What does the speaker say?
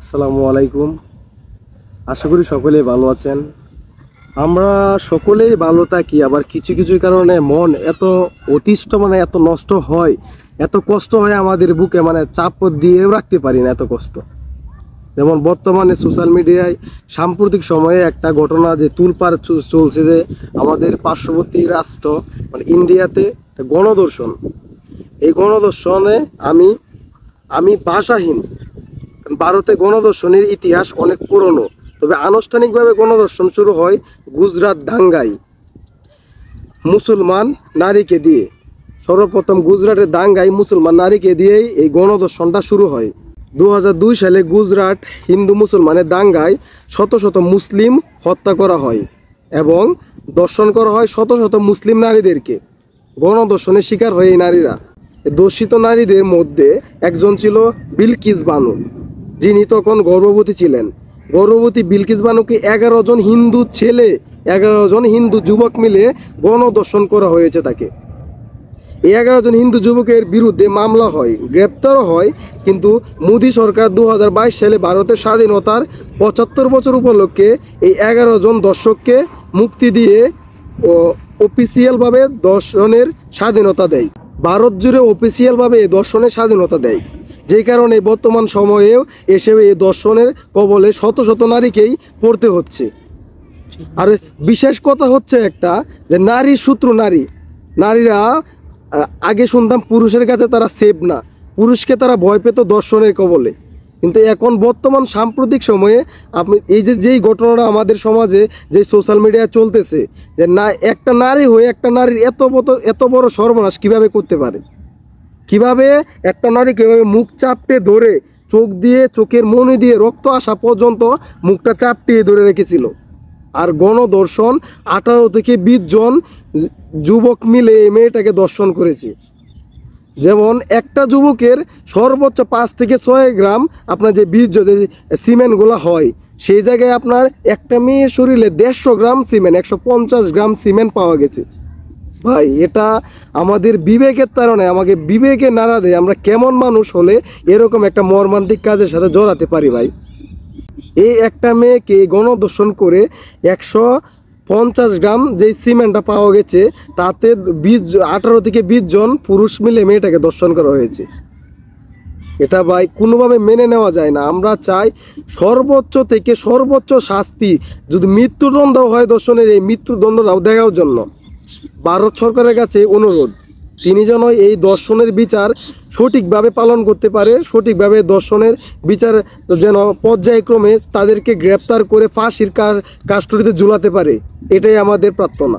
আসসালামু আলাইকুম। আশা করি সকলেই ভালো আছেন। আমরা সকলেই ভালো থাকি, আবার কিছু কিছু কারণে মন এত অতিষ্ঠ এত নষ্ট হয়, এত কষ্ট হয় আমাদের বুকে, চাপ দিয়েও রাখতে পারি না, এত কষ্ট। যেমন বর্তমানে সোশ্যাল মিডিয়ায় সাম্প্রতিক সময়ে একটা ঘটনা যে তুলপাড় চলছে, যে আমাদের পার্শ্ববর্তী রাষ্ট্র ইন্ডিয়াতে গণধর্ষণ। এই গণধর্ষণে আমি ভাষাহীন। ভারতে গণধর্ষণের ইতিহাস অনেক পুরনো, তবে আনুষ্ঠানিকভাবে গণধর্ষণ শুরু হয় গুজরাট দাঙ্গায় মুসলমান নারীকে দিয়ে। সর্বপ্রথম গুজরাটের দাঙ্গায় মুসলমান নারীকে দিয়েই এই গণধর্ষণটা শুরু হয়। 2002 সালে গুজরাট হিন্দু মুসলমানের দাঙ্গায় শত শত মুসলিম হত্যা করা হয় এবং দর্শন করা হয় শত শত মুসলিম নারীদেরকে। গণধর্ষণের শিকার হয় এই নারীরা। দর্শিত নারীদের মধ্যে একজন ছিল বিলকিস বানু, যিনি তখন গর্ভবতী ছিলেন। গর্ভবতী বিলকিস বানুকে 11 জন হিন্দু ছেলে, 11 জন হিন্দু যুবক মিলে গণধর্ষণ করা হয়েছে তাকে। এই 11 জন হিন্দু যুবকের বিরুদ্ধে মামলা হয়, গ্রেপ্তারও হয়। কিন্তু মোদী সরকার 2022 সালে ভারতের স্বাধীনতার 75 বছর উপলক্ষে এই 11 জন দর্শককে মুক্তি দিয়ে অফিসিয়ালভাবে দর্শনের স্বাধীনতা দেয়। ভারত জুড়ে অফিসিয়ালভাবে এই দর্শনের স্বাধীনতা দেয়, যেই কারণে বর্তমান সময়েও এসেও এই দর্শনের কবলে শত শত নারীকেই পড়তে হচ্ছে। আর বিশেষ কথা হচ্ছে একটা, যে নারী শত্রু নারীরা আগে শুনতাম পুরুষের কাছে তারা সেফ না, পুরুষকে তারা ভয় পেত দর্শনের কবলে। কিন্তু এখন বর্তমান সাম্প্রতিক সময়ে আপনি এই যেই ঘটনাটা আমাদের সমাজে যে সোশ্যাল মিডিয়ায় চলতেছে, যে না একটা নারী হয়ে একটা নারীর এত বড় সর্বনাশ কিভাবে করতে পারে, কিভাবে একটা নারী কীভাবে মুখ চাপটে ধরে চোখের মনি দিয়ে রক্ত আসা পর্যন্ত মুখটা চাপটিয়ে ধরে রেখেছিল। আর গণধর্ষণ 18 থেকে 20 জন যুবক মিলে এই মেয়েটাকে ধর্ষণ করেছে। যেমন একটা যুবকের সর্বোচ্চ 5 থেকে 6 গ্রাম আপনার যে বীর্য, যে সিমেন্টগুলো হয়, সেই জায়গায় আপনার একটা মেয়ের শরীরে 150 গ্রাম সিমেন্ট, 150 গ্রাম সিমেন্ট পাওয়া গেছে। ভাই, এটা আমাদের বিবেকের তাড়নায় আমাকে বিবেকে নাড়া দেয়। আমরা কেমন মানুষ হলে এরকম একটা মর্মান্তিক কাজের সাথে জড়াতে পারি ভাই? এই একটা মেয়েকে গণধর্ষণ করে 150 গ্রাম যেই সিমেন্টটা পাওয়া গেছে, তাতে 18 থেকে 20 জন পুরুষ মিলে মেয়েটাকে ধর্ষণ করা হয়েছে। এটা ভাই কোনোভাবে মেনে নেওয়া যায় না। আমরা চাই সর্বোচ্চ থেকে সর্বোচ্চ শাস্তি, যদি মৃত্যুদণ্ড হয় ধর্ষণের, এই মৃত্যুদণ্ডটাও দেওয়ার জন্য ভারত সরকারের কাছে অনুরোধ, তিনি যেন এই দর্শনের বিচার সঠিকভাবে পালন করতে পারে, সঠিকভাবে দর্শনের বিচার যেন পর্যায়ক্রমে তাদেরকে গ্রেপ্তার করে ফাঁসির কাস্টডিতে ঝুলাতে পারে। এটাই আমাদের প্রার্থনা।